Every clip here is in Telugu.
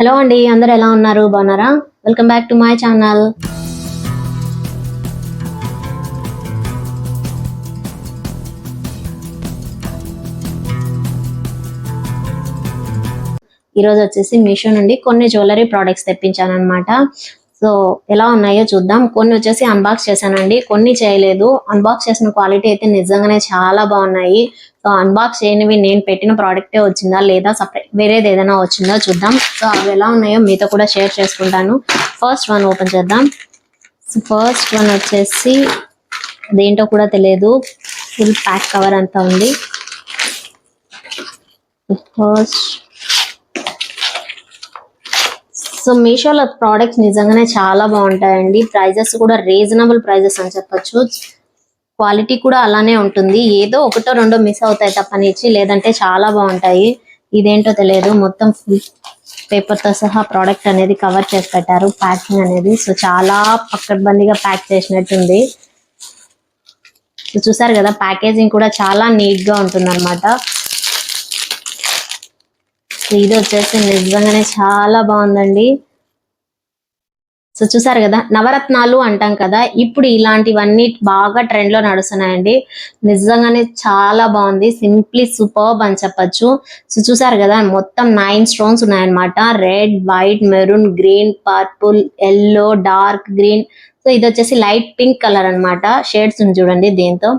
హలో అండి, అందరూ ఎలా ఉన్నారు? బాగున్నారా? Welcome back to my channel. ఈరోజు వచ్చేసి మీషో నుండి కొన్ని జ్యువెలరీ ప్రోడక్ట్స్ తెప్పించాను అనమాట. సో ఎలా ఉన్నాయో చూద్దాం. కొన్ని వచ్చేసి అన్బాక్స్ చేశానండి, కొన్ని చేయలేదు. అన్బాక్స్ చేసిన క్వాలిటీ అయితే నిజంగానే చాలా బాగున్నాయి. సో అన్బాక్స్ చేయనివి నేను పెట్టిన ప్రోడక్టే వచ్చిందా లేదా సపరేట్ వేరేది ఏదైనా వచ్చిందో చూద్దాం. సో అవి ఎలా ఉన్నాయో మీతో కూడా షేర్ చేసుకుంటాను. ఫస్ట్ వన్ ఓపెన్ చేద్దాం. సో ఫస్ట్ వన్ వచ్చేసి దేంటో కూడా తెలియదు, ఫుల్ ప్యాక్ కవర్ అంతా ఉంది. ఫస్ట్ సో మీషోలో ప్రోడక్ట్స్ నిజంగానే చాలా బాగుంటాయండి. ప్రైజెస్ కూడా రీజనబుల్ ప్రైజెస్ అని చెప్పొచ్చు. క్వాలిటీ కూడా అలానే ఉంటుంది. ఏదో ఒకటో రెండో మిస్ అవుతాయి తప్పనిచ్చి, లేదంటే చాలా బాగుంటాయి. ఇదేంటో తెలియదు, మొత్తం ఫుల్ పేపర్ తో సహా ప్రోడక్ట్ అనేది కవర్ చేసి పెట్టారు. ప్యాకింగ్ అనేది సో చాలా పక్కడ్బందీగా ప్యాక్ చేసినట్టుంది. చూసారు కదా, ప్యాకేజింగ్ కూడా చాలా నీట్ గా ఉంటుంది అనమాట. ఇది వచ్చేసి నిజంగానే చాలా బాగుందండి. సో చూసారు కదా, నవరత్నాలు అంటాం కదా, ఇప్పుడు ఇలాంటివన్నీ బాగా ట్రెండ్ లో నడుస్తున్నాయండి. నిజంగానే చాలా బాగుంది, సింప్లీ సూపర్బ్ అని చెప్పొచ్చు. సో చూసారు కదా, మొత్తం 9 స్టోన్స్ ఉన్నాయన్నమాట. Red, white, maroon, green, purple, yellow, dark green. So ఇది వచ్చేసి లైట్ పింక్ కలర్ అన్నమాట. షేడ్స్ ఉంది చూడండి దీంతో.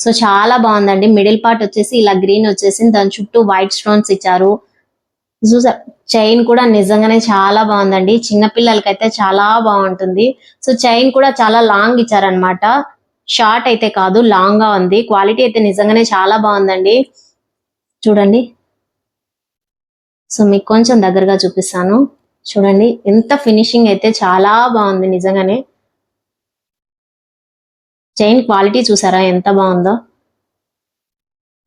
సో చాలా బాగుందండి. మిడిల్ పార్ట్ వచ్చేసి ఇలా గ్రీన్ వచ్చేసి దాని చుట్టూ వైట్ స్టోన్స్ ఇచ్చారు. చూసా, చైన్ కూడా నిజంగానే చాలా బాగుందండి. చిన్న పిల్లలకైతే చాలా బాగుంటుంది. సో చైన్ కూడా చాలా లాంగ్ ఇచ్చారనమాట, షార్ట్ అయితే కాదు, లాంగ్ గా ఉంది. క్వాలిటీ అయితే నిజంగానే చాలా బాగుందండి. చూడండి, సో మీకు కొంచెం దగ్గరగా చూపిస్తాను. చూడండి ఎంత ఫినిషింగ్ అయితే చాలా బాగుంది నిజంగానే. చైన్ క్వాలిటీ చూసారా ఎంత బాగుందో.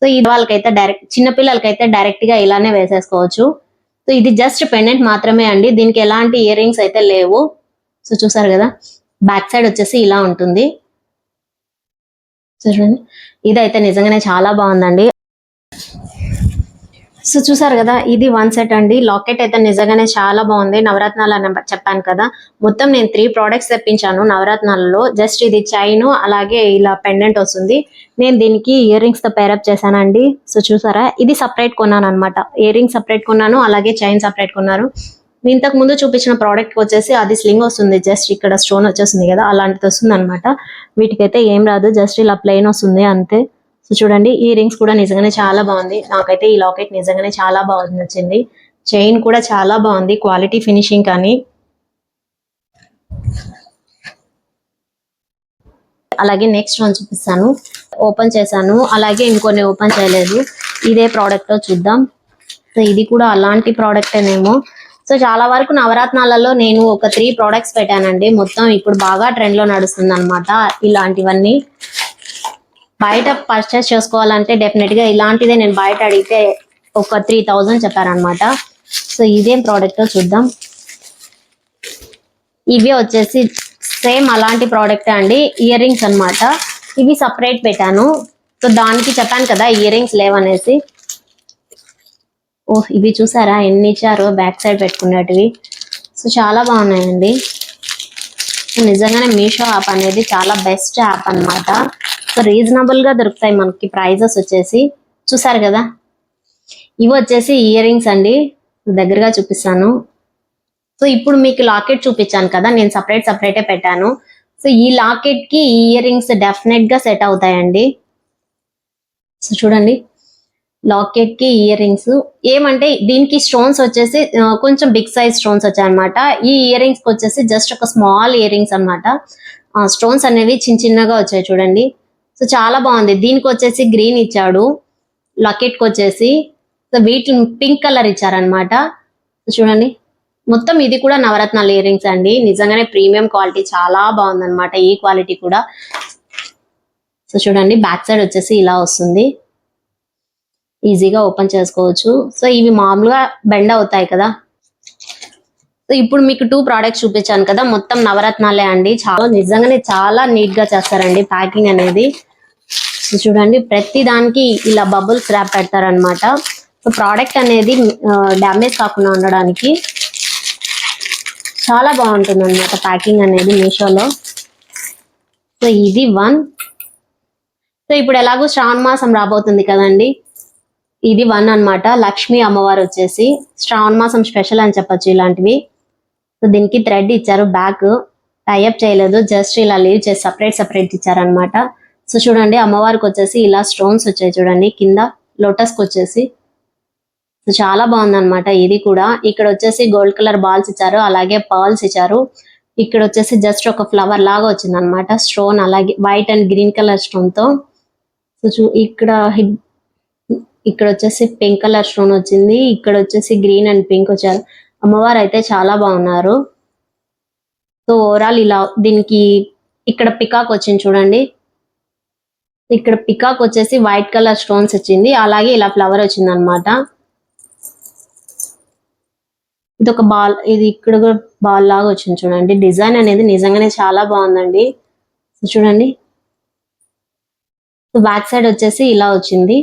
సో ఇది వాళ్ళకైతే డైరెక్ట్, చిన్న పిల్లలకైతే డైరెక్ట్ గా ఇలానే వేసేసుకోవచ్చు. సో ఇది జస్ట్ పెండెంట్ మాత్రమే అండి, దీనికి ఎలాంటి ఇయర్ రింగ్స్ అయితే లేవు. సో చూసారు కదా, బ్యాక్ సైడ్ వచ్చేసి ఇలా ఉంటుంది. చూడండి, ఇదైతే నిజంగానే చాలా బాగుందండి. సో చూసారు కదా, ఇది వన్ సెట్ అండి. లాకెట్ అయితే నిజంగానే చాలా బాగుంది. నవరత్నాలు అని చెప్పాను కదా, మొత్తం నేను 3 ప్రోడక్ట్స్ తెప్పించాను నవరత్నాలలో. జస్ట్ ఇది చైన్, అలాగే ఇలా పెండెంట్ వస్తుంది. నేను దీనికి ఇయర్ రింగ్స్ తో పేరప్ చేశానండి. సో చూసారా, ఇది సపరేట్ కొన్నాను అనమాట. ఇయర్ రింగ్ సపరేట్ కొన్నాను, అలాగే చైన్ సపరేట్ కొన్నాను. ఇంతకు ముందు చూపించిన ప్రోడక్ట్ వచ్చేసి అది స్లింగ్ వస్తుంది, జస్ట్ ఇక్కడ స్టోన్ వచ్చేస్తుంది కదా, అలాంటిది వస్తుంది అనమాట. వీటికైతే ఏం రాదు, జస్ట్ ఇలా ప్లెయిన్ వస్తుంది అంతే. సో చూడండి, ఈ రింగ్స్ కూడా నిజంగానే చాలా బాగుంది. నాకైతే ఈ లాకెట్ నిజంగానే చాలా బాగుంది, నచ్చింది. చైన్ కూడా చాలా బాగుంది, క్వాలిటీ, ఫినిషింగ్ కానీ. అలాగే నెక్స్ట్ వన్ చూపిస్తాను. ఓపెన్ చేశాను, అలాగే ఇంకొన్ని ఓపెన్ చేయలేదు. ఇదే ప్రోడక్ట్ తో చూద్దాం. సో ఇది కూడా అలాంటి ప్రోడక్టేనేమో. సో చాలా వరకు నవరత్నాలలో నేను ఒక 3 ప్రోడక్ట్స్ పెట్టానండి. మొత్తం ఇప్పుడు బాగా ట్రెండ్ లో నడుస్తుంది అనమాట ఇలాంటివన్నీ. బయట పర్చేస్ చేసుకోవాలంటే డెఫినెట్ గా ఇలాంటిదే నేను బయట అడిగితే ఒక 3000 చెప్పారనమాట. సో ఇదేం ప్రోడక్ట్ చూద్దాం. ఇవి వచ్చేసి సేమ్ అలాంటి ప్రోడక్టే అండి, ఇయర్ రింగ్స్ అనమాట. ఇవి సపరేట్ పెట్టాను. సో దానికి చెప్పాను కదా ఇయర్ రింగ్స్ లేవనేసి. ఓహ్, ఇవి చూసారా ఎన్ని ఇచ్చారో, బ్యాక్ సైడ్ పెట్టుకునేటివి. సో చాలా బాగున్నాయండి. నిజంగానే మీషో యాప్ అనేది చాలా బెస్ట్ యాప్ అన్నమాట. సో రీజనబుల్ గా దొరుకుతాయి మనకి ప్రైజెస్ వచ్చేసి. చూసారు కదా, ఇవి వచ్చేసి ఇయర్ రింగ్స్ అండి, దగ్గరగా చూపిస్తాను. సో ఇప్పుడు మీకు లాకెట్ చూపించాను కదా, నేను సపరేటే పెట్టాను. సో ఈ లాకెట్ కి ఈ ఇయర్ రింగ్స్ డెఫినెట్ గా సెట్ అవుతాయండి. సో చూడండి, లాకెట్ కి ఇయర్ రింగ్స్ ఏమంటే దీనికి స్టోన్స్ వచ్చేసి కొంచెం బిగ్ సైజ్ స్టోన్స్ వచ్చాయన్నమాట. ఈ ఇయర్ రింగ్స్ వచ్చేసి జస్ట్ ఒక స్మాల్ ఇయర్ రింగ్స్ అనమాట. స్టోన్స్ అనేవి చిన్నగా వచ్చాయి చూడండి. సో చాలా బాగుంది. దీనికి వచ్చేసి గ్రీన్ ఇచ్చాడు, లాకెట్ కి వచ్చేసి. సో వీటిని పింక్ కలర్ ఇచ్చారనమాట. చూడండి, మొత్తం ఇది కూడా నవరత్నాల ఇయర్ రింగ్స్ అండి. నిజంగానే ప్రీమియం క్వాలిటీ, చాలా బాగుంది అనమాట ఈ క్వాలిటీ కూడా. సో చూడండి, బ్యాక్ సైడ్ వచ్చేసి ఇలా వస్తుంది, ఈజీగా ఓపెన్ చేసుకోవచ్చు. సో ఇవి మామూలుగా బెండ్ అవుతాయి కదా. సో ఇప్పుడు మీకు 2 ప్రోడక్ట్స్ చూపించాను కదా, మొత్తం నవరత్నాలే అండి. చాలా నిజంగానే చాలా నీట్ గా చేస్తారండి ప్యాకింగ్ అనేది. సో చూడండి, ప్రతి దానికి ఇలా బబుల్స్ ర్యాప్ పెడతారనమాట. సో ప్రోడక్ట్ అనేది డ్యామేజ్ కాకుండా ఉండడానికి. చాలా బాగుంటుంది అనమాట ప్యాకింగ్ అనేది మీషోలో. సో ఇది వన్. సో ఇప్పుడు ఎలాగో శ్రావణ మాసం రాబోతుంది కదండి, ఇది వన్ అన్నమాట. లక్ష్మీ అమ్మవారు వచ్చేసి శ్రావణ మాసం స్పెషల్ అని చెప్పొచ్చు ఇలాంటివి. సో దీనికి థ్రెడ్ ఇచ్చారు, బ్యాక్ టైఅప్ చేయలేదు, జస్ట్ ఇలా లీవ్ చేసి సపరేట్ ఇచ్చారనమాట. సో చూడండి అమ్మవారికి వచ్చేసి ఇలా స్టోన్స్ వచ్చాయి చూడండి కింద లోటస్ కి వచ్చేసి. సో చాలా బాగుంది అనమాట ఇది కూడా. ఇక్కడ వచ్చేసి గోల్డ్ కలర్ బాల్స్ ఇచ్చారు, అలాగే పర్ల్స్ ఇచ్చారు. ఇక్కడ వచ్చేసి జస్ట్ ఒక ఫ్లవర్ లాగా వచ్చింది అనమాట స్టోన్, అలాగే white and green colour stone తో. సో ఇక్కడ వచ్చేసి పింక్ కలర్ స్టోన్ వచ్చింది, ఇక్కడ వచ్చేసి గ్రీన్ అండ్ పింక్ వచ్చారు. అమ్మవారు అయితే చాలా బాగున్నారు. సో ఓవరాల్ ఇలా దీనికి ఇక్కడ పికాక్ వచ్చింది చూడండి, ఇక్కడ పికాక్ వచ్చేసి వైట్ కలర్ స్టోన్స్ వచ్చింది, అలాగే ఇలా ఫ్లవర్ వచ్చింది అనమాట. ఇది ఒక బాల్, ఇది ఇక్కడ కూడా బాల్ లాగా వచ్చింది చూడండి. డిజైన్ అనేది నిజంగానే చాలా బాగుందండి. సో చూడండి బ్యాక్ సైడ్ వచ్చేసి ఇలా వచ్చింది,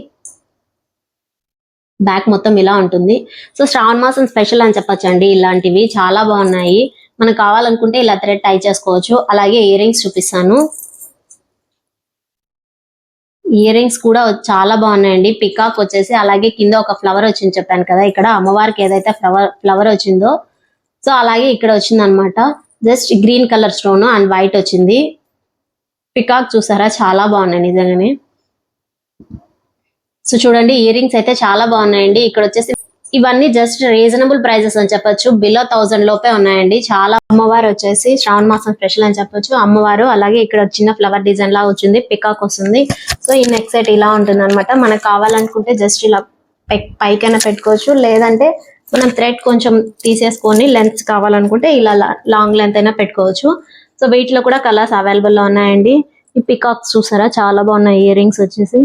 బ్యాక్ మొత్తం ఇలా ఉంటుంది. సో శ్రావణ మాసం స్పెషల్ అని చెప్పొచ్చండి, ఇలాంటివి చాలా బాగున్నాయి. మనకు కావాలనుకుంటే ఇలా థ్రెడ్ టై చేసుకోవచ్చు. అలాగే ఇయర్ రింగ్స్ చూపిస్తాను. ఇయర్ రింగ్స్ కూడా చాలా బాగున్నాయండి. పికాక్ వచ్చేసి అలాగే కింద ఒక ఫ్లవర్ వచ్చింది చెప్పాను కదా, ఇక్కడ అమ్మవారికి ఏదైతే ఫ్లవర్ వచ్చిందో సో అలాగే ఇక్కడ వచ్చింది అనమాట. Just green colour stone and white వచ్చింది. పికాక్ చూసారా చాలా బాగున్నాయి నిజంగానే. సో చూడండి ఇయర్ రింగ్స్ అయితే చాలా బాగున్నాయండి. ఇక్కడ వచ్చేసి ఇవన్నీ జస్ట్ రీజనబుల్ ప్రైజెస్ అని చెప్పొచ్చు, బిలో 1000 లోపే ఉన్నాయండి. చాలా అమ్మవారు వచ్చేసి శ్రావణ మాసం స్పెషల్ అని చెప్పొచ్చు. అమ్మవారు అలాగే ఇక్కడ చిన్న ఫ్లవర్ డిజైన్ లా వచ్చింది, పికాక్ వస్తుంది. సో ఈ నెక్ సెట్ ఇలా ఉంటుంది అనమాట. మనకు కావాలనుకుంటే జస్ట్ ఇలా పైకైనా పెట్టుకోవచ్చు, లేదంటే మనం థ్రెడ్ కొంచెం తీసేసుకొని లెంత్ కావాలనుకుంటే ఇలా లాంగ్ లెంత్ అయినా పెట్టుకోవచ్చు. సో వీటిలో కూడా కలర్స్ అవైలబుల్ లో ఉన్నాయండి. ఈ పికాక్స్ చూసారా చాలా బాగున్నాయి ఇయర్ రింగ్స్ వచ్చేసి.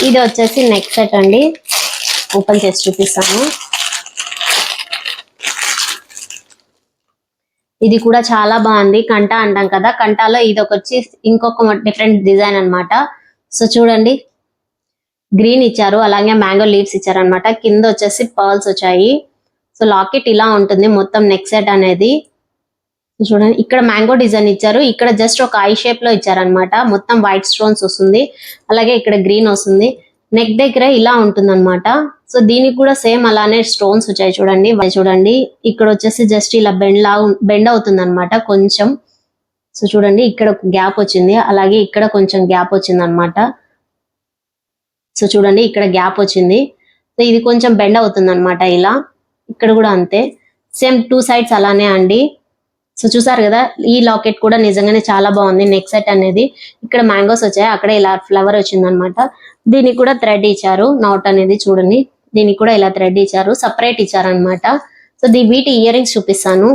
ఇది వచ్చేసి నెక్ సెట్ అండి, ఓపెన్ చేసి చూపిస్తాను. ఇది కూడా చాలా బాగుంది. కంటా అంటాం కదా, కంటాలో ఇది వచ్చి ఇంకొక డిఫరెంట్ డిజైన్ అన్నమాట. సో చూడండి గ్రీన్ ఇచ్చారు, అలాగే మ్యాంగో లీవ్స్ ఇచ్చారు అనమాట. కింద వచ్చేసి పర్ల్స్ వచ్చాయి. సో లాకెట్ ఇలా ఉంటుంది మొత్తం నెక్ సెట్ అనేది. చూడండి ఇక్కడ మ్యాంగో డిజైన్ ఇచ్చారు, ఇక్కడ జస్ట్ ఒక ఐ షేప్ లో ఇచ్చారనమాట. మొత్తం వైట్ స్టోన్స్ వస్తుంది, అలాగే ఇక్కడ గ్రీన్ వస్తుంది. నెక్ దగ్గర ఇలా ఉంటుంది అనమాట. సో దీనికి కూడా సేమ్ అలానే స్టోన్స్ వచ్చాయి చూడండి. చూడండి ఇక్కడ వచ్చేసి జస్ట్ ఇలా బెండ్ అవుతుంది అనమాట కొంచెం. సో చూడండి ఇక్కడ గ్యాప్ వచ్చింది, అలాగే ఇక్కడ కొంచెం గ్యాప్ వచ్చింది అనమాట. సో చూడండి ఇక్కడ గ్యాప్ వచ్చింది. సో ఇది కొంచెం బెండ్ అవుతుంది అనమాట ఇలా. ఇక్కడ కూడా అంతే, సేమ్ టూ సైడ్స్ అలానే అండి. సో చూసారు కదా ఈ లాకెట్ కూడా నిజంగానే చాలా బాగుంది. నెక్ సెట్ అనేది ఇక్కడ మ్యాంగోస్ వచ్చాయి, అక్కడ ఇలా ఫ్లవర్ వచ్చింది అనమాట. దీనికి కూడా థ్రెడ్ ఇచ్చారు, నాట్ అనేది చూడండి. దీనికి కూడా ఇలా థ్రెడ్ ఇచ్చారు, సపరేట్ ఇచ్చారు అనమాట. సో వీటి ఇయర్ రింగ్స్ చూపిస్తాను.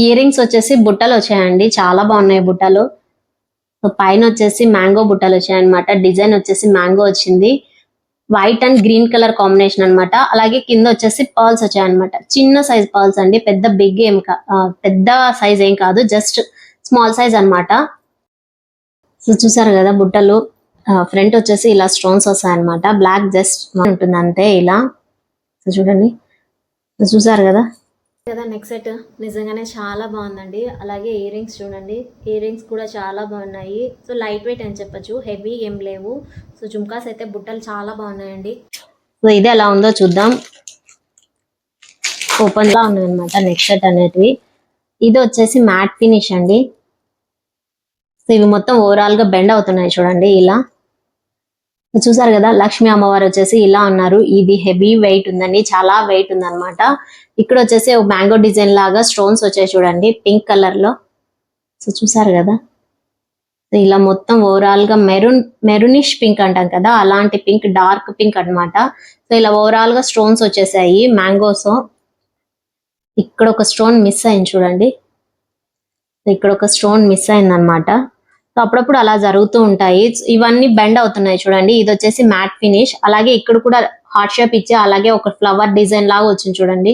ఇయర్ రింగ్స్ వచ్చేసి బుట్టలు వచ్చాయండి, చాలా బాగున్నాయి బుట్టలు. సో పైన వచ్చేసి మ్యాంగో బుట్టలు వచ్చాయన్నమాట. డిజైన్ వచ్చేసి మ్యాంగో వచ్చింది, white and green colour combination అన్నమాట. అలాగే కింద వచ్చేసి పర్ల్స్ వచ్చాయన్నమాట. చిన్న సైజ్ పర్ల్స్ అండి, పెద్ద సైజ్ ఏం కాదు, జస్ట్ స్మాల్ సైజ్ అన్నమాట. సో చూసారు కదా బుట్టలు, ఫ్రంట్ వచ్చేసి ఇలా స్టోన్స్ వస్తాయన్నమాట. బ్లాక్ జస్ట్ ఉంటుంది అంతే ఇలా. సో చూడండి చూసారు కదా నెక్ సెట్ నిజంగానే చాలా బాగుందండి. అలాగే ఇయర్ రింగ్స్ చూడండి, ఇయర్ రింగ్స్ కూడా చాలా బాగున్నాయి. సో లైట్ వెయిట్ అని చెప్పొచ్చు, హెవీ ఏం లేవు. సో జుమ్కాస్ అయితే బుట్టలు చాలా బాగున్నాయండి. సో ఇది ఎలా ఉందో చూద్దాం. ఓపెన్ లా ఉన్నాయి అనమాట నెక్ సెట్ అనేటివి. ఇది వచ్చేసి మ్యాట్ ఫినిష్ అండి. సో ఇవి మొత్తం ఓవరాల్ గా బెండ్ అవుతున్నాయి చూడండి ఇలా. చూసారు కదా లక్ష్మీ అమ్మవారు వచ్చేసి ఇలా ఉన్నారు. ఇది హెవీ వెయిట్ ఉందండి, చాలా వెయిట్ ఉంది అనమాట. ఇక్కడ వచ్చేసి ఒక మ్యాంగో డిజైన్ లాగా స్టోన్స్ వచ్చాయి చూడండి పింక్ కలర్ లో. సో చూసారు కదా ఇలా మొత్తం ఓవరాల్ గా మెరూనిష్ పింక్ అంటాం కదా, అలాంటి పింక్, డార్క్ పింక్ అన్నమాట. సో ఇలా ఓవరాల్ గా స్టోన్స్ వచ్చేసాయి మ్యాంగోస్. ఇక్కడ ఒక స్టోన్ మిస్ అయింది చూడండి, ఇక్కడ ఒక స్టోన్ మిస్ అయింది అనమాట. సో అప్పుడప్పుడు అలా జరుగుతూ ఉంటాయి. ఇవన్నీ బెండ్ అవుతున్నాయి చూడండి. ఇది వచ్చేసి మ్యాట్ ఫినిష్, అలాగే ఇక్కడ కూడా హార్ట్ షేప్ ఇచ్చి అలాగే ఒక ఫ్లవర్ డిజైన్ లాగా వచ్చింది చూడండి.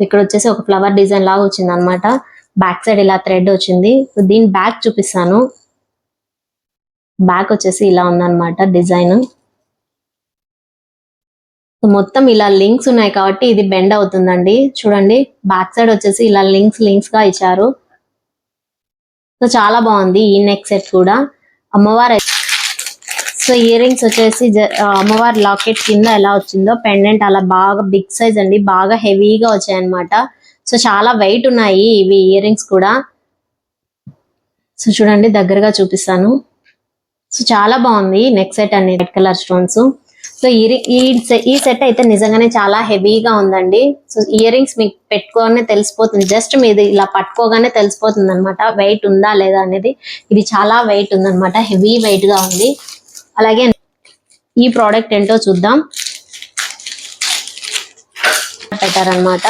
ఇక్కడ వచ్చేసి ఒక ఫ్లవర్ డిజైన్ లాగా వచ్చింది అనమాట. బ్యాక్ సైడ్ ఇలా థ్రెడ్ వచ్చింది. సో దీని బ్యాక్ చూపిస్తాను. బ్యాక్ వచ్చేసి ఇలా ఉందన్నమాట డిజైన్. మొత్తం ఇలా లింక్స్ ఉన్నాయి కాబట్టి ఇది బెండ్ అవుతుందండి. చూడండి బ్యాక్ సైడ్ వచ్చేసి ఇలా లింక్స్ గా ఇచ్చారు. సో చాలా బాగుంది ఈ నెక్ సెట్ కూడా. అమ్మవారు సో ఇయర్ రింగ్స్ వచ్చేసి అమ్మవారి లాకెట్ కింద ఎలా వచ్చిందో పెండెంట్ అలా బాగా బిగ్ సైజ్ అండి, బాగా హెవీగా వచ్చాయన్నమాట. సో చాలా వెయిట్ ఉన్నాయి ఇవి ఇయర్ రింగ్స్ కూడా. సో చూడండి దగ్గరగా చూపిస్తాను. సో చాలా బాగుంది నెక్ సెట్ అనేది, రెడ్ కలర్ స్టోన్స్. సో ఈ సెట్ అయితే నిజంగానే చాలా హెవీగా ఉందండి. సో ఇయర్ రింగ్స్ మీకు పెట్టుకోగానే తెలిసిపోతుంది, జస్ట్ మీది ఇలా పట్టుకోగానే తెలిసిపోతుంది అనమాట వెయిట్ ఉందా లేదా అనేది. ఇది చాలా వెయిట్ ఉందన్నమాట, హెవీ వెయిట్ గా ఉంది. అలాగే ఈ ప్రోడక్ట్ ఏంటో చూద్దాం. పెట్టారనమాట.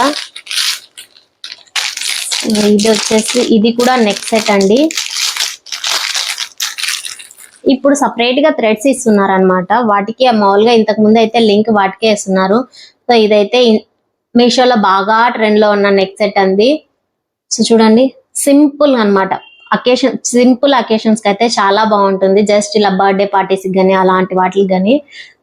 ఇది వచ్చేసి ఇది కూడా నెక్ సెట్ అండి. ఇప్పుడు సపరేట్ గా థ్రెడ్స్ ఇస్తున్నారు అనమాట. వాటికి మామూలుగా ఇంతకు ముందు అయితే లింక్ వాటికే ఇస్తున్నారు. సో ఇదైతే మీషోలో బాగా ట్రెండ్ లో ఉన్న నెక్ సెట్ అండి. సో చూడండి సింపుల్ అన్నమాట. సింపుల్ అకేషన్స్ కి అయితే చాలా బాగుంటుంది. జస్ట్ ఇలా బర్త్డే పార్టీస్ కానీ అలాంటి వాటికి కానీ.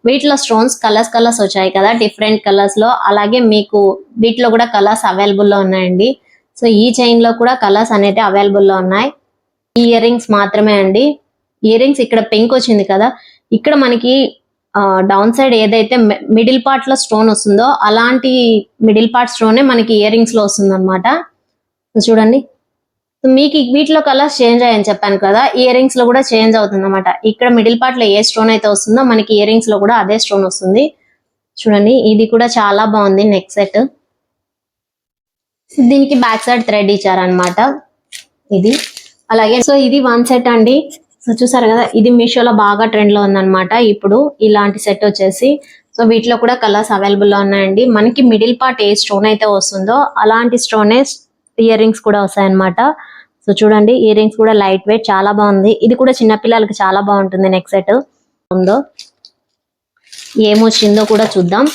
వీటిలో స్టోన్స్ కలర్స్ వచ్చాయి కదా, డిఫరెంట్ కలర్స్ లో. అలాగే మీకు వీటిలో కూడా కలర్స్ అవైలబుల్ లో ఉన్నాయండి. సో ఈ చైన్ లో కూడా కలర్స్ అనేవి అవైలబుల్ లో ఉన్నాయి. ఈ ఇయర్ రింగ్స్ మాత్రమే అండి. ఇయర్ రింగ్స్ ఇక్కడ పింక్ వచ్చింది కదా, ఇక్కడ మనకి డౌన్ సైడ్ ఏదైతే మిడిల్ పార్ట్ లో స్టోన్ వస్తుందో అలాంటి మిడిల్ పార్ట్ స్టోనే మనకి ఇయర్ రింగ్స్ లో వస్తుంది అనమాట. చూడండి మీకు వీటిలో కలర్స్ చేంజ్ అయ్యని చెప్పాను కదా, ఇయర్ రింగ్స్ లో కూడా చేంజ్ అవుతుంది అనమాట. ఇక్కడ మిడిల్ పార్ట్ లో ఏ స్టోన్ అయితే వస్తుందో మనకి ఇయర్ రింగ్స్ లో కూడా అదే స్టోన్ వస్తుంది. చూడండి ఇది కూడా చాలా బాగుంది నెక్ సెట్. దీనికి బ్యాక్ సైడ్ థ్రెడ్ ఇచ్చారనమాట ఇది. అలాగే సో ఇది వన్ సెట్ అండి. సో చూసారు కదా, ఇది మీషోలో బాగా ట్రెండ్ లో ఉందన్నమాట ఇప్పుడు ఇలాంటి సెట్ వచ్చేసి. సో వీటిలో కూడా కలర్స్ అవైలబుల్ లో ఉన్నాయండి. మనకి మిడిల్ పార్ట్ ఏ స్టోన్ అయితే వస్తుందో అలాంటి స్టోనే ఇయర్ రింగ్స్ కూడా వస్తాయన్నమాట. సో చూడండి ఇయర్ రింగ్స్ కూడా లైట్ వెయిట్, చాలా బాగుంది. ఇది కూడా చిన్నపిల్లలకి చాలా బాగుంటుంది నెక్ సెట్. ఉందో ఏమొచ్చిందో కూడా చూద్దాం.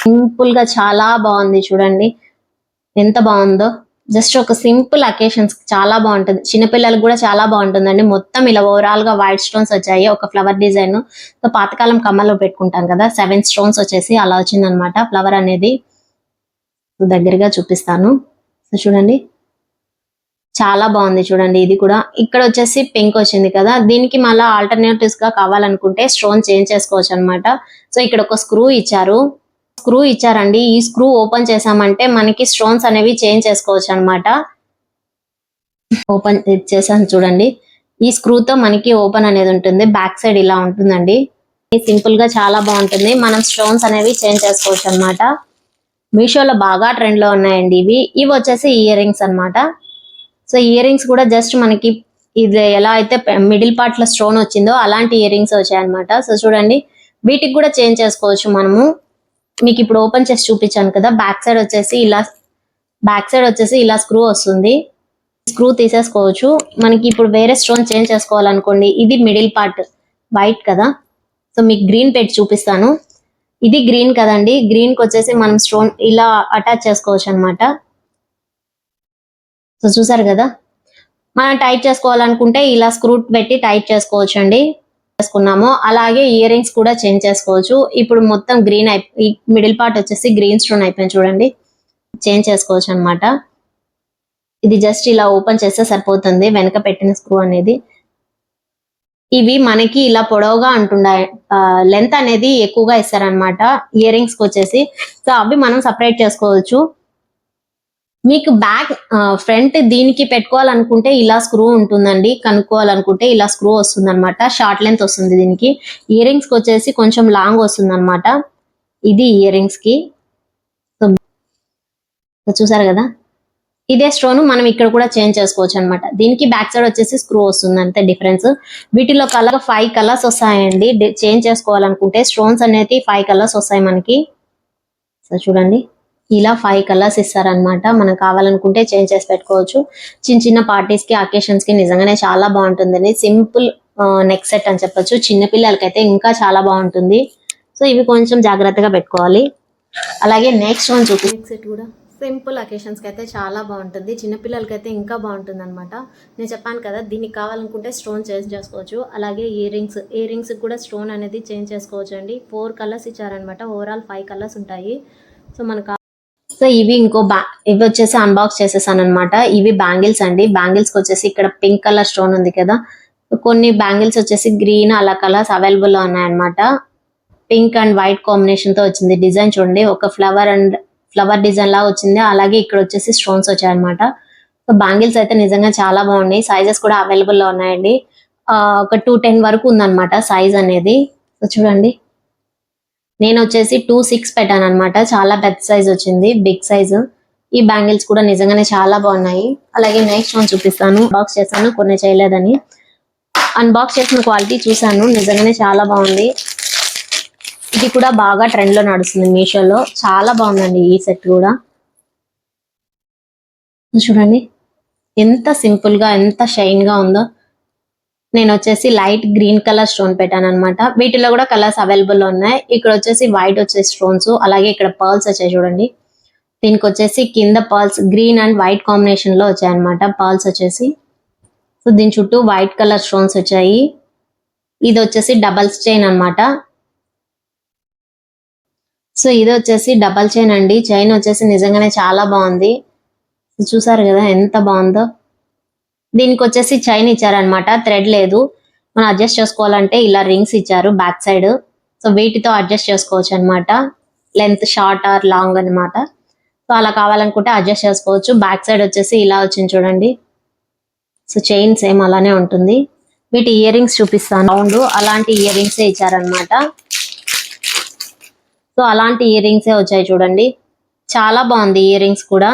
సింపుల్ గా చాలా బాగుంది, చూడండి ఎంత బాగుందో. జస్ట్ ఒక సింపుల్ అకేషన్స్ చాలా బాగుంటుంది. చిన్నపిల్లలకు కూడా చాలా బాగుంటుందండి. మొత్తం ఇలా ఓవరాల్ గా వైట్ స్టోన్స్ వచ్చాయి, ఒక ఫ్లవర్ డిజైన్. సో పాతకాలం కమ్మలో పెట్టుకుంటాం కదా, 7 స్టోన్స్ వచ్చేసి అలా వచ్చిందనమాట ఫ్లవర్ అనేది. దగ్గరగా చూపిస్తాను. సో చూడండి చాలా బాగుంది. చూడండి ఇది కూడా ఇక్కడ వచ్చేసి పింక్ వచ్చింది కదా, దీనికి మళ్ళీ ఆల్టర్నేటివ్స్ గా కావాలనుకుంటే స్టోన్ చేంజ్ చేసుకోవచ్చు అనమాట. సో ఇక్కడ ఒక స్క్రూ ఇచ్చారండి. ఈ స్క్రూ ఓపెన్ చేసామంటే మనకి స్టోన్స్ అనేవి చేంజ్ చేసుకోవచ్చు అనమాట. ఓపెన్ చేసాను చూడండి, ఈ స్క్రూతో మనకి ఓపెన్ అనేది ఉంటుంది. బ్యాక్ సైడ్ ఇలా ఉంటుందండి. సింపుల్ గా చాలా బాగుంటుంది. మనం స్టోన్స్ అనేవి చేంజ్ చేసుకోవచ్చు అనమాట. మీషోలో బాగా ట్రెండ్ లో ఉన్నాయండి ఇవి వచ్చేసి ఇయర్ రింగ్స్ అనమాట. సో ఇయర్ రింగ్స్ కూడా జస్ట్ మనకి ఇది ఎలా అయితే మిడిల్ పార్ట్ లో స్టోన్ వచ్చిందో అలాంటి ఇయర్ రింగ్స్ వచ్చాయన్నమాట. సో చూడండి వీటికి కూడా చేంజ్ చేసుకోవచ్చు మనము. మీకు ఇప్పుడు ఓపెన్ చేసి చూపించాను కదా, బ్యాక్ సైడ్ వచ్చేసి ఇలా స్క్రూ వస్తుంది. స్క్రూ తీసేసుకోవచ్చు. మనకి ఇప్పుడు వేరే స్టోన్ చేంజ్ చేసుకోవాలనుకోండి, ఇది మిడిల్ పార్ట్ వైట్ కదా, సో మీకు గ్రీన్ పెట్టి చూపిస్తాను. ఇది గ్రీన్ కదండి, గ్రీన్ కి వచ్చేసి మనం స్టోన్ ఇలా అటాచ్ చేసుకోవచ్చు అనమాట. సో చూసారు కదా, మనం టైట్ చేసుకోవాలనుకుంటే ఇలా స్క్రూ పెట్టి టైట్ చేసుకోవచ్చు అండి. చేసుకున్నాము. అలాగే ఇయర్ రింగ్స్ కూడా చేంజ్ చేసుకోవచ్చు. ఇప్పుడు మొత్తం గ్రీన్ మిడిల్ పార్ట్ వచ్చేసి గ్రీన్ స్టోన్ అయిపోయింది చూడండి, చేంజ్ చేసుకోవచ్చు అనమాట. ఇది జస్ట్ ఇలా ఓపెన్ చేస్తే సరిపోతుంది, వెనక పెట్టిన స్క్రూ అనేది. ఇవి మనకి ఇలా పొడవుగా అంటున్నాయి, లెంత్ అనేది ఎక్కువగా ఇస్తారనమాట ఇయర్ రింగ్స్ కి వచ్చేసి. సో అవి మనం సపరేట్ చేసుకోవచ్చు. మీకు బ్యాక్ ఫ్రంట్ దీనికి పెట్టుకోవాలనుకుంటే ఇలా స్క్రూ ఉంటుందండి, కనుక్కోవాలనుకుంటే ఇలా స్క్రూ వస్తుంది అనమాట. షార్ట్ లెంత్ వస్తుంది దీనికి. ఇయర్ రింగ్స్ కి వచ్చేసి కొంచెం లాంగ్ వస్తుంది అనమాట. ఇది ఇయర్ రింగ్స్ కి. సో చూసారు కదా, ఇదే స్టోన్ మనం ఇక్కడ కూడా చేంజ్ చేసుకోవచ్చు అనమాట. దీనికి బ్యాక్ సైడ్ వచ్చేసి స్క్రూ వస్తుంది, అంతే డిఫరెన్స్. వీటిలో 5 కలర్స్ వస్తాయండి చేంజ్ చేసుకోవాలనుకుంటే. స్టోన్స్ అనేది 5 కలర్స్ వస్తాయి మనకి. సో చూడండి ఇలా 5 కలర్స్ ఇస్తారనమాట. మనం కావాలనుకుంటే చేంజ్ చేసి పెట్టుకోవచ్చు. చిన్న పార్టీస్ కి, అకేషన్స్ కి నిజంగానే చాలా బాగుంటుందండి. సింపుల్ నెక్ సెట్ అని చెప్పొచ్చు. చిన్న పిల్లలకైతే ఇంకా చాలా బాగుంటుంది. సో ఇవి కొంచెం జాగ్రత్తగా పెట్టుకోవాలి. అలాగే నెక్స్ట్ వన్ నెక్ సెట్ కూడా సింపుల్ అకేషన్స్కి అయితే చాలా బాగుంటుంది, చిన్నపిల్లలకి అయితే ఇంకా బాగుంటుంది అనమాట. నేను చెప్పాను కదా, దీనికి కావాలనుకుంటే స్టోన్ చేంజ్ చేసుకోవచ్చు. అలాగే ఇయర్ రింగ్స్ కూడా స్టోన్ అనేది చేంజ్ చేసుకోవచ్చు అండి. 4 కలర్స్ ఇచ్చారనమాట, ఓవరాల్ 5 కలర్స్ ఉంటాయి. సో మనకు సో ఇవి ఇవి వచ్చేసి అన్బాక్స్ చేసేసాను అనమాట. ఇవి బ్యాంగిల్స్ అండి. బ్యాంగిల్స్కి వచ్చేసి ఇక్కడ పింక్ కలర్ స్టోన్ ఉంది కదా, కొన్ని బ్యాంగిల్స్ వచ్చేసి గ్రీన్ అలా కలర్స్ అవైలబుల్లో ఉన్నాయన్నమాట. పింక్ అండ్ వైట్ కాంబినేషన్ తో వచ్చింది. డిజైన్ చూడండి, ఒక ఫ్లవర్ డిజైన్ లాగా వచ్చింది. అలాగే ఇక్కడ వచ్చేసి స్టోన్స్ వచ్చాయన్నమాట. సో బ్యాంగిల్స్ అయితే నిజంగా చాలా బాగున్నాయి. సైజెస్ కూడా అవైలబుల్ లో ఉన్నాయండి. ఒక 210 వరకు ఉందన్నమాట సైజ్ అనేది. సో చూడండి, నేను వచ్చేసి 2.6 పెట్టాను అనమాట. చాలా పెద్ద సైజ్ వచ్చింది, బిగ్ సైజ్. ఈ బ్యాంగిల్స్ కూడా నిజంగానే చాలా బాగున్నాయి. అలాగే నెక్స్ట్ వన్ చూపిస్తాను. బాక్స్ చేశాను, కొన్ని చేయలేదని. అన్బాక్స్ చేసిన క్వాలిటీ చూసాను, నిజంగానే చాలా బాగుంది. ఇది కూడా బాగా ట్రెండ్ లో నడుస్తుంది మీషోలో. చాలా బాగుందండి ఈ సెట్ కూడా. చూడండి ఎంత సింపుల్ గా, ఎంత షైన్ గా ఉందో. నేను వచ్చేసి లైట్ గ్రీన్ కలర్ స్టోన్ పెట్టాను అనమాట. వీటిలో కూడా కలర్స్ అవైలబుల్ ఉన్నాయి. ఇక్కడ వచ్చేసి వైట్ వచ్చే స్టోన్స్, అలాగే ఇక్కడ పర్ల్స్ వచ్చాయి చూడండి. దీనికి వచ్చేసి కింద pearls green and white combination లో వచ్చాయి అనమాట పర్ల్స్ వచ్చేసి. సో దీని చుట్టూ వైట్ కలర్ స్టోన్స్ వచ్చాయి. ఇది వచ్చేసి డబల్ చైన్ అనమాట. సో ఇది వచ్చేసి డబల్ చైన్ అండి. చైన్ వచ్చేసి నిజంగానే చాలా బాగుంది. చూసారు కదా ఎంత బాగుందో. దీనికి వచ్చేసి చైన్ ఇచ్చారనమాట, థ్రెడ్ లేదు. మనం అడ్జస్ట్ చేసుకోవాలంటే ఇలా రింగ్స్ ఇచ్చారు బ్యాక్ సైడ్. సో వీటితో అడ్జస్ట్ చేసుకోవచ్చు అనమాట, లెంత్ షార్ట్ ఆర్ లాంగ్ అనమాట. సో అలా కావాలనుకుంటే అడ్జస్ట్ చేసుకోవచ్చు. బ్యాక్ సైడ్ వచ్చేసి ఇలా వచ్చింది చూడండి. సో చైన్ సేమ్ అలానే ఉంటుంది. వీటి ఇయర్ రింగ్స్ చూపిస్తాను. రౌండ్ అలాంటి ఇయర్ రింగ్సే ఇచ్చారనమాట. సో అలాంటి ఇయర్ రింగ్సే వచ్చాయి చూడండి. చాలా బాగుంది ఇయర్ రింగ్స్ కూడా.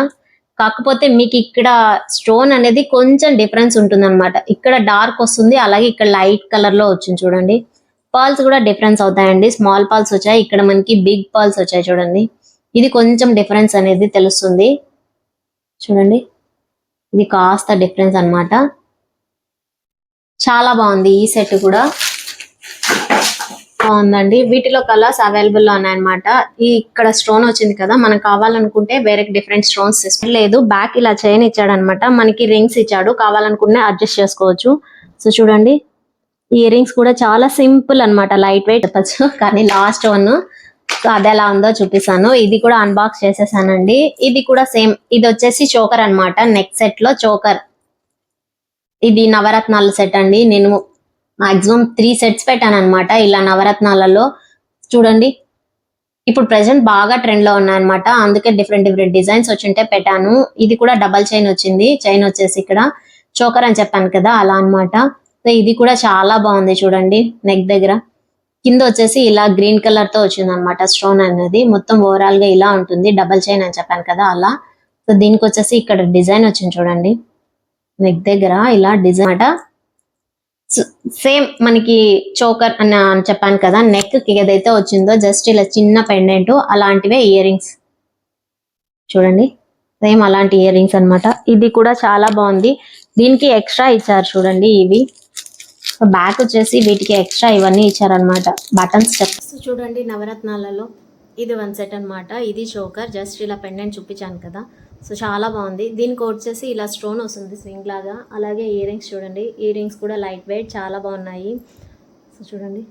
కాకపోతే మీకు ఇక్కడ స్టోన్ అనేది కొంచెం డిఫరెన్స్ ఉంటుంది అనమాట. ఇక్కడ డార్క్ వస్తుంది, అలాగే ఇక్కడ లైట్ కలర్ లో వచ్చింది చూడండి. పర్ల్స్ కూడా డిఫరెన్స్ అవుతాయండి. స్మాల్ పర్ల్స్ వచ్చాయి, ఇక్కడ మనకి బిగ్ పర్ల్స్ వచ్చాయి చూడండి. ఇది కొంచెం డిఫరెన్స్ అనేది తెలుస్తుంది చూడండి. ఇది కాస్త డిఫరెన్స్ అన్నమాట. చాలా బాగుంది ఈ సెట్ కూడా, బాగుందండి. వీటిలో కలర్స్ అవైలబుల్ లో ఉన్నాయన్నమాట. ఈ ఇక్కడ స్టోన్ వచ్చింది కదా, మనకు కావాలనుకుంటే వేరే డిఫరెంట్ స్టోన్స్ లేదు. బ్యాక్ ఇలా చైన్ ఇచ్చాడు అనమాట, మనకి రింగ్స్ ఇచ్చాడు, కావాలనుకుంటే అడ్జస్ట్ చేసుకోవచ్చు. సో చూడండి, ఈ ఇయర్ రింగ్స్ కూడా చాలా సింపుల్ అన్నమాట, లైట్ వెయిట్ చెప్పచ్చు. కానీ లాస్ట్ వన్, సో అది ఎలా ఉందో చూపిస్తాను. ఇది కూడా అన్బాక్స్ చేసేసానండి. ఇది కూడా సేమ్, ఇది వచ్చేసి చోకర్ అన్నమాట. నెక్ సెట్ లో చోకర్. ఇది నవరత్నాల సెట్ అండి. నేను మాక్సిమం 3 సెట్స్ పెట్టాను అనమాట ఇలా నవరత్నాలలో. చూడండి, ఇప్పుడు ప్రెసెంట్ బాగా ట్రెండ్ లో ఉన్నాయన్నమాట, అందుకే డిఫరెంట్ డిజైన్స్ వచ్చింటే పెట్టాను. ఇది కూడా డబల్ చైన్ వచ్చింది. చైన్ వచ్చేసి ఇక్కడ చోకర్ అని చెప్పాను కదా, అలా అన్నమాట. సో ఇది కూడా చాలా బాగుంది చూడండి. నెక్ దగ్గర కింద వచ్చేసి ఇలా గ్రీన్ కలర్ తో వచ్చింది అనమాట స్టోన్ అనేది. మొత్తం ఓవరాల్ గా ఇలా ఉంటుంది, డబల్ చైన్ అని చెప్పాను కదా అలా. సో దీనికి వచ్చేసి ఇక్కడ డిజైన్ వచ్చింది చూడండి, నెక్ దగ్గర ఇలా డిజైన్ అట. సేమ్ మనకి చోకర్ అని చెప్పాను కదా, నెక్ కి ఏదైతే వచ్చిందో జస్ట్ ఇలా చిన్న పెండెంట్ అలాంటివే ఇయర్ రింగ్స్ చూడండి. సేమ్ అలాంటి ఇయర్ రింగ్స్ అనమాట. ఇది కూడా చాలా బాగుంది. దీనికి ఎక్స్ట్రా ఇచ్చారు చూడండి ఇవి. బ్యాక్ వచ్చేసి వీటికి ఎక్స్ట్రా ఇవన్నీ ఇచ్చారనమాట, బటన్స్. చూడండి, నవరత్నాలలో ఇది 1 సెట్ అనమాట. ఇది చోకర్, జస్ట్ ఇలా పెండెంట్ చూపించాను కదా. సో చాలా బాగుంది. దీనికి వచ్చేసి ఇలా స్టోన్ వస్తుంది స్వింగ్ లాగా. అలాగే ఇయర్ రింగ్స్ చూడండి, ఇయర్ రింగ్స్ కూడా లైట్ వెయిట్ చాలా బాగున్నాయి. సో చూడండి,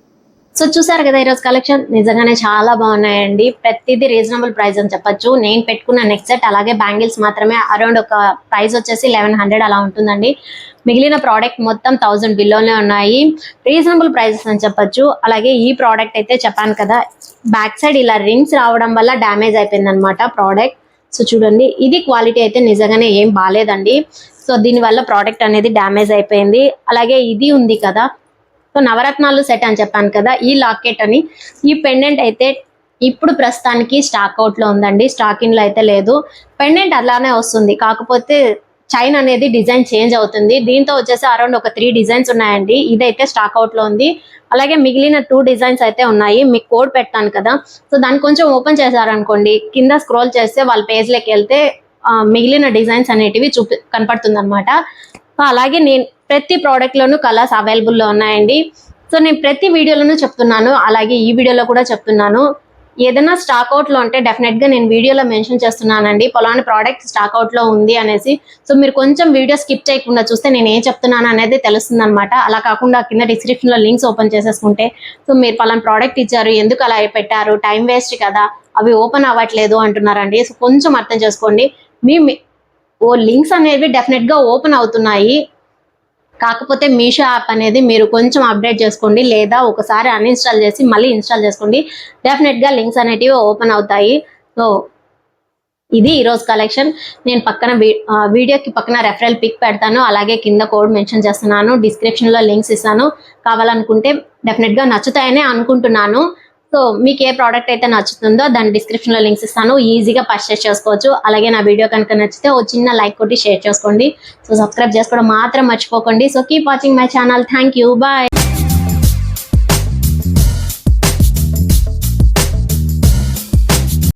సో చూసారు కదా ఈరోజు కలెక్షన్, నిజంగానే చాలా బాగున్నాయండి. ప్రతిదీ రీజనబుల్ ప్రైస్ అని చెప్పొచ్చు. నేను పెట్టుకున్న నెక్ సెట్ అలాగే బ్యాంగిల్స్ మాత్రమే అరౌండ్ ఒక ప్రైస్ వచ్చేసి 1100 అలా ఉంటుందండి. మిగిలిన ప్రోడక్ట్ మొత్తం 1000 బిలోనే ఉన్నాయి. రీజనబుల్ ప్రైసెస్ అని చెప్పొచ్చు. అలాగే ఈ ప్రోడక్ట్ అయితే చెప్పాను కదా, బ్యాక్ సైడ్ ఇలా రింగ్స్ రావడం వల్ల డ్యామేజ్ అయిపోయింది అనమాట ప్రోడక్ట్. సో చూడండి, ఇది క్వాలిటీ అయితే నిజంగానే ఏం బాగాలేదండి. సో దీనివల్ల ప్రోడక్ట్ అనేది డ్యామేజ్ అయిపోయింది. అలాగే ఇది ఉంది కదా, సో నవరత్నాలు సెట్ అని చెప్పాను కదా, ఈ లాకెట్ అని, ఈ పెండెంట్ అయితే ఇప్పుడు ప్రస్తుతానికి స్టాక్ అవుట్ లో ఉందండి, స్టాక్ ఇన్ లో అయితే లేదు. పెండెంట్ అలానే వస్తుంది, కాకపోతే చైన్ అనేది డిజైన్ చేంజ్ అవుతుంది. దీంతో వచ్చేసి అరౌండ్ ఒక 3 డిజైన్స్ ఉన్నాయండి. ఇదైతే స్టాక్ అవుట్ లో ఉంది. అలాగే మిగిలిన 2 డిజైన్స్ అయితే ఉన్నాయి. మీకు కోడ్ పెడతాను కదా, సో దాన్ని కొంచెం ఓపెన్ చేశారనుకోండి, కింద స్క్రోల్ చేస్తే వాళ్ళ పేజ్ లోకి వెళ్తే మిగిలిన డిజైన్స్ అనేటివి కనపడుతుంది అనమాట. సో అలాగే నేను ప్రతి ప్రోడక్ట్ లోనూ కలర్స్ అవైలబుల్ లో ఉన్నాయండి. సో నేను ప్రతి వీడియోలోనూ చెప్తున్నాను, అలాగే ఈ వీడియోలో కూడా చెప్తున్నాను. ఏదైనా స్టాక్ అవుట్ లో ఉంటే డెఫినెట్ గా నేను వీడియోలో మెన్షన్ చేస్తున్నానండి, పలానా ప్రోడక్ట్ స్టాక్ అవుట్ లో ఉంది అనేసి. సో మీరు కొంచెం వీడియో స్కిప్ చేయకుండా చూస్తే నేను ఏం చెప్తున్నాను అనేది తెలుస్తుంది అనమాట. అలా కాకుండా కింద డిస్క్రిప్షన్ లో లింక్స్ ఓపెన్ చేసేసుకుంటే సో మీరు పలానా ప్రోడక్ట్ ఇచ్చారు, ఎందుకు అలా పెట్టారు, టైం వేస్ట్ కదా, అవి ఓపెన్ అవ్వట్లేదు అంటున్నారండి. సో కొంచెం అర్థం చేసుకోండి. మీ ఓ లింక్స్ అనేవి డెఫినెట్ గా ఓపెన్ అవుతున్నాయి, కాకపోతే మీషో యాప్ అనేది మీరు కొంచెం అప్డేట్ చేసుకోండి, లేదా ఒకసారి అన్ఇన్స్టాల్ చేసి మళ్ళీ ఇన్స్టాల్ చేసుకోండి, డెఫినెట్ గా లింక్స్ అనేటివి ఓపెన్ అవుతాయి. సో ఇది ఈరోజు కలెక్షన్. నేను పక్కన వీడియోకి పక్కన రెఫరల్ పిక్ పెడతాను, అలాగే కింద కోడ్ మెన్షన్ చేస్తున్నాను, డిస్క్రిప్షన్ లో లింక్స్ ఇస్తాను. కావాలనుకుంటే డెఫినెట్ గా నచ్చుతాయని అనుకుంటున్నాను. సో మీకు ఏ ప్రోడక్ట్ అయితే నచ్చుతుందో దాని డిస్క్రిప్షన్ లో లింక్స్ ఇస్తాను, ఈజీగా పర్చేస్ చేసుకోవచ్చు. అలాగే నా వీడియో కనుక నచ్చితే ఓ చిన్న లైక్ కొట్టి షేర్ చేసుకోండి. సో సబ్స్క్రైబ్ చేసుకోవడం మాత్రం మర్చిపోకండి. So keep watching my channel. Thank you, bye.